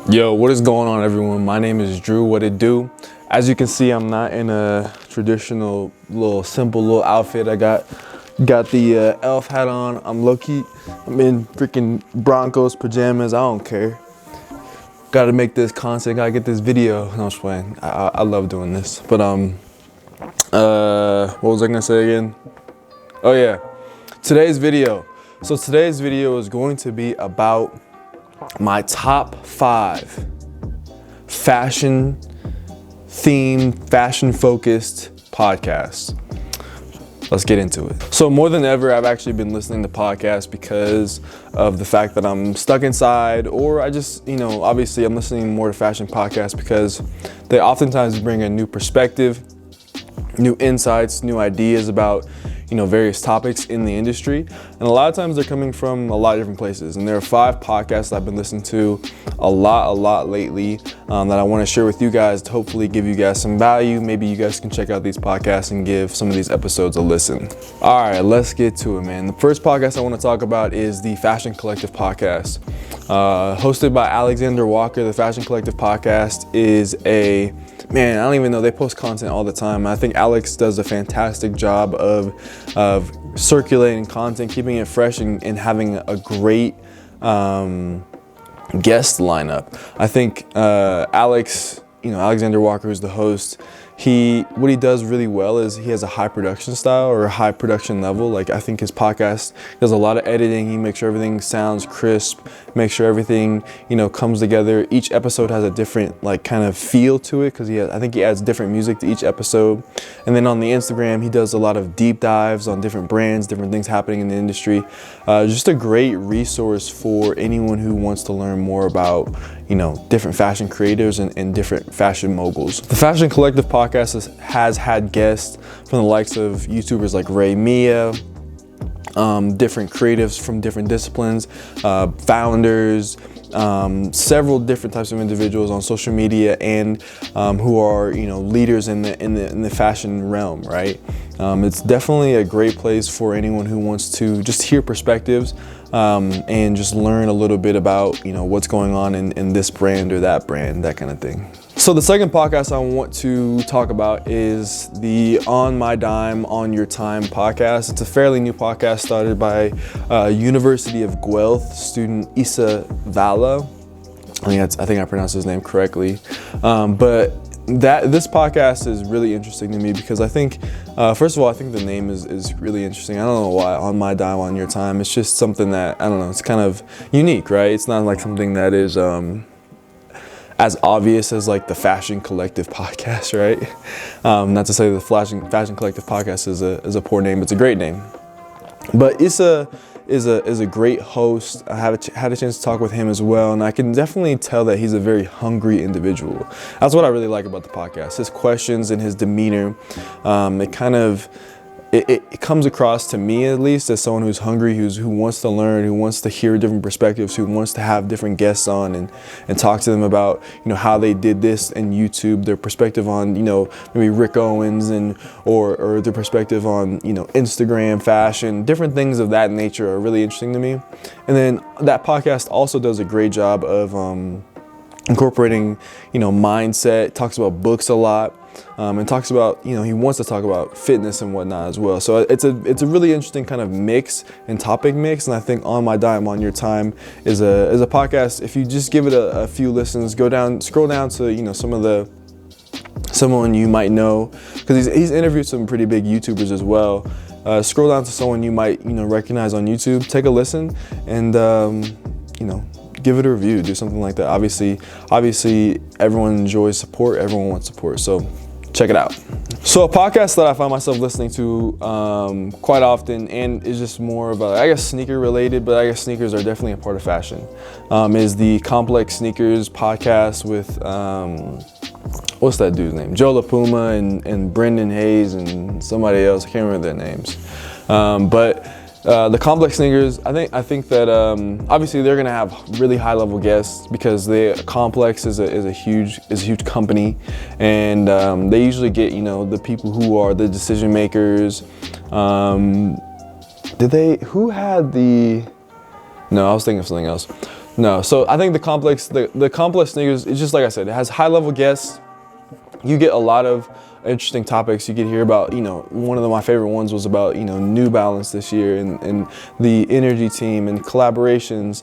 Yo, what is going on, everyone? My name is Drew. What it do? As you can see, I'm not in a traditional simple little outfit. I got the elf hat on. I'm low-key. I'm in freaking Broncos pajamas. I don't care. Got to make this content. Got to get this video. No, I'm just playing. I love doing this. But what was I gonna say again? Oh yeah, today's video. So today's video is going to be about my top 5 fashion themed, fashion focused podcasts. Let's get into it. So more than ever, I've actually been listening to podcasts because of the fact that I'm stuck inside, or I just, obviously I'm listening more to fashion podcasts because they oftentimes bring a new perspective, new insights, new ideas about various topics in the industry. And a lot of times they're coming from a lot of different places. And there are 5 podcasts I've been listening to a lot lately that I want to share with you guys to hopefully give you guys some value. Maybe you guys can check out these podcasts and give some of these episodes a listen. All right, let's get to it, man. The first podcast I want to talk about is the Fashion Collective podcast. Hosted by Alexander Walker. The Fashion Collective podcast is I don't even know, they post content all the time. I think Alex does a fantastic job of circulating content, keeping it fresh, and having a great guest lineup. I think Alexander Walker, who's the host, what he does really well is he has a high production style, or a high production level. Like, I think his podcast does a lot of editing. He makes sure everything sounds crisp, makes sure everything, comes together. Each episode has a different kind of feel to it, because I think he adds different music to each episode. And then on the Instagram, he does a lot of deep dives on different brands, different things happening in the industry. Just a great resource for anyone who wants to learn more about different fashion creators and different fashion moguls. The Fashion Collective podcast has had guests from the likes of YouTubers like Ray Mia, different creatives from different disciplines, founders, several different types of individuals on social media, and who are leaders in the fashion realm, right? It's definitely a great place for anyone who wants to just hear perspectives and just learn a little bit about what's going on in this brand or that brand, that kind of thing. So the second podcast I want to talk about is the On My Dime, On Your Time podcast. It's a fairly new podcast started by University of Guelph student Issa Vala. I think I pronounced his name correctly. But this podcast is really interesting to me because I think, first of all, I think the name is really interesting. I don't know why, On My Dime, On Your Time. It's just something that, I don't know, it's kind of unique, right? It's not like something that is as obvious as like the Fashion Collective podcast, right? Not to say the Fashion Collective podcast is a poor name. It's a great name. But Issa is a great host. I had a chance to talk with him as well, and I can definitely tell that he's a very hungry individual. That's what I really like about the podcast. His questions and his demeanor, it comes across to me, at least, as someone who's hungry, who wants to learn, who wants to hear different perspectives, who wants to have different guests on and talk to them about how they did this in YouTube, their perspective on maybe Rick Owens or their perspective on Instagram fashion. Different things of that nature are really interesting to me. And then that podcast also does a great job of incorporating mindset. Talks about books a lot. And talks about, he wants to talk about fitness and whatnot as well. So it's a really interesting kind of mix and topic mix. And I think On My Dime, On Your Time is a podcast. If you just give it a few listens, scroll down to, someone you might know, because he's interviewed some pretty big YouTubers as well. Scroll down to someone you might, recognize on YouTube, take a listen, and, give it a review, do something like that. Obviously everyone enjoys support, everyone wants support, so check it out. So a podcast that I find myself listening to quite often, and is just more of sneaker related, but I guess sneakers are definitely a part of fashion, is the Complex Sneakers podcast with, what's that dude's name? Joe LaPuma and Brendan Hayes and somebody else, I can't remember their names. The Complex Sneakers, I think that obviously they're gonna have really high level guests because Complex is a huge company, and they usually get the people who are the decision makers. Who had the? No, I was thinking of something else. No, so I think the complex sneakers, it's just like I said, it has high level guests. You get a lot of interesting topics. You get to hear about, you know, one of my favorite ones was about, you know, New Balance this year and the energy team and collaborations.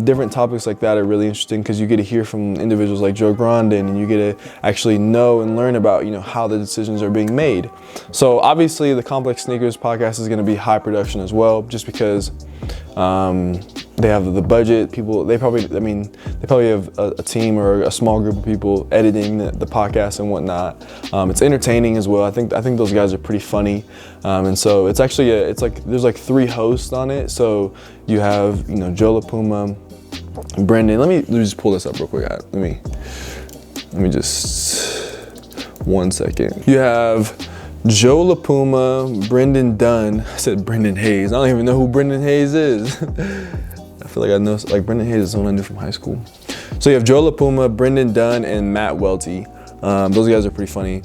Different topics like that are really interesting because you get to hear from individuals like Joe Grandin, and you get to actually know and learn about, you know, how the decisions are being made. So obviously the Complex Sneakers podcast is going to be high production as well, just because they have the budget. They probably have a team or a small group of people editing the podcast and whatnot. It's entertaining as well. I think those guys are pretty funny, and so it's actually there's like 3 hosts on it. So you have, you know, Joe LaPuma, Brendan. Let me just pull this up real quick. Let me just 1 second. You have Joe LaPuma, Brendan Dunn. I said Brendan Hayes. I don't even know who Brendan Hayes is. I feel like I know, like Brendan Hayes is someone I knew from high school. So you have Joe LaPuma, Brendan Dunn, and Matt Welty. Those guys are pretty funny.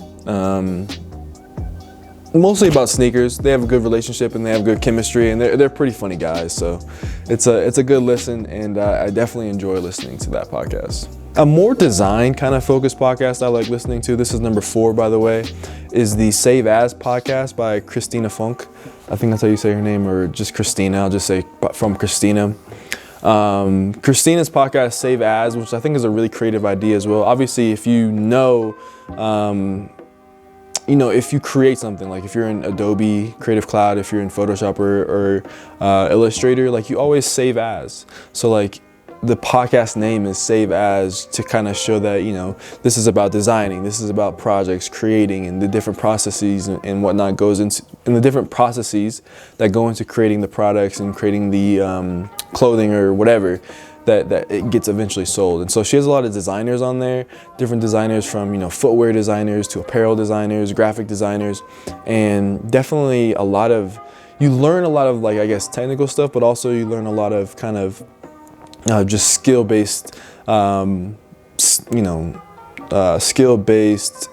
Mostly about sneakers. They have a good relationship and they have good chemistry, and they're pretty funny guys. So it's a good listen, and I definitely enjoy listening to that podcast. A more design kind of focused podcast I like listening to, this is number 4 by the way, is the Save As podcast by Christina Funk. I think that's how you say her name, or just Christina. I'll just say from Christina. Christina's podcast, Save As, which I think is a really creative idea as well. Obviously, if you know, if you create something, like if you're in Adobe Creative Cloud, if you're in Photoshop or Illustrator, like you always save as. So like the podcast name is Save As to kind of show that, you know, this is about designing, this is about projects, creating, and the different processes and whatnot goes into, and the different processes that go into creating the products and creating the clothing or whatever that it gets eventually sold. And so she has a lot of designers on there, different designers from, you know, footwear designers to apparel designers, graphic designers, and definitely you learn a lot of, like, I guess, technical stuff, but also you learn a lot of kind of just skill-based, skill-based,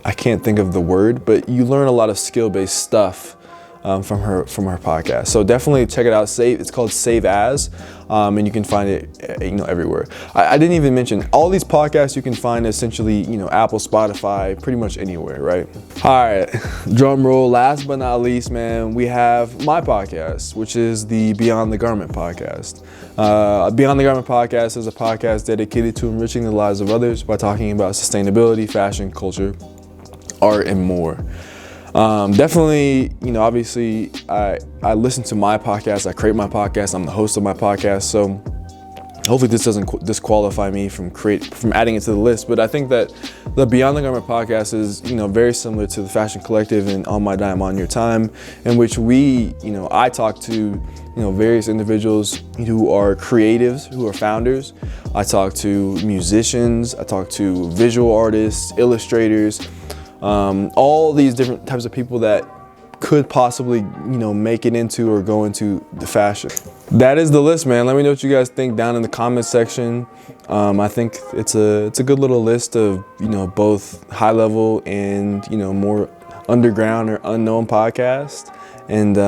I can't think of the word, but you learn a lot of skill-based stuff from her podcast. So definitely check it out. It's called Save As, and you can find it, you know, everywhere. I didn't even mention all these podcasts you can find essentially, you know, Apple, Spotify, pretty much anywhere, right? All right, drum roll. Last but not least, man, we have my podcast, which is the Beyond the Garment podcast. Beyond the Garment podcast is a podcast dedicated to enriching the lives of others by talking about sustainability, fashion, culture, art, and more. Definitely, you know, obviously I listen to my podcast, I create my podcast, I'm the host of my podcast, so hopefully this doesn't disqualify me from adding it to the list. But I think that the Beyond the Garment podcast is, you know, very similar to the Fashion Collective and On My Dime, On Your Time, in which I talk to, you know, various individuals who are creatives, who are founders. I talk to musicians, I talk to visual artists, illustrators, all these different types of people that could possibly, you know, make it into or go into the fashion. That is the list, man. Let me know what you guys think down in the comment section. I think it's a good little list of, you know, both high level and, you know, more underground or unknown podcasts. And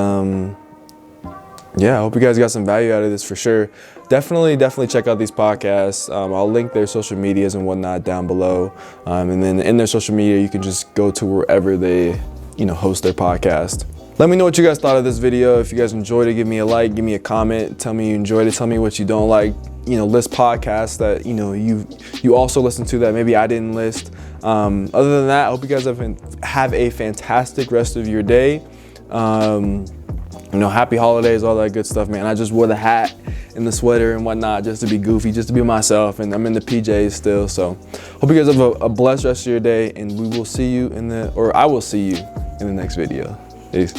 yeah, I hope you guys got some value out of this for sure. Definitely check out these podcasts. I'll link their social medias and whatnot down below. And then in their social media, you can just go to wherever they, you know, host their podcast. Let me know what you guys thought of this video. If you guys enjoyed it, give me a like, give me a comment, tell me you enjoyed it, tell me what you don't like. You know, list podcasts that, you know, you also listen to that maybe I didn't list. Other than that, I hope you guys have a fantastic rest of your day. You know, happy holidays, all that good stuff, man. I just wore the hat and the sweater and whatnot just to be goofy, just to be myself, and I'm in the PJs still. So hope you guys have a blessed rest of your day, and I will see you in the next video. Peace.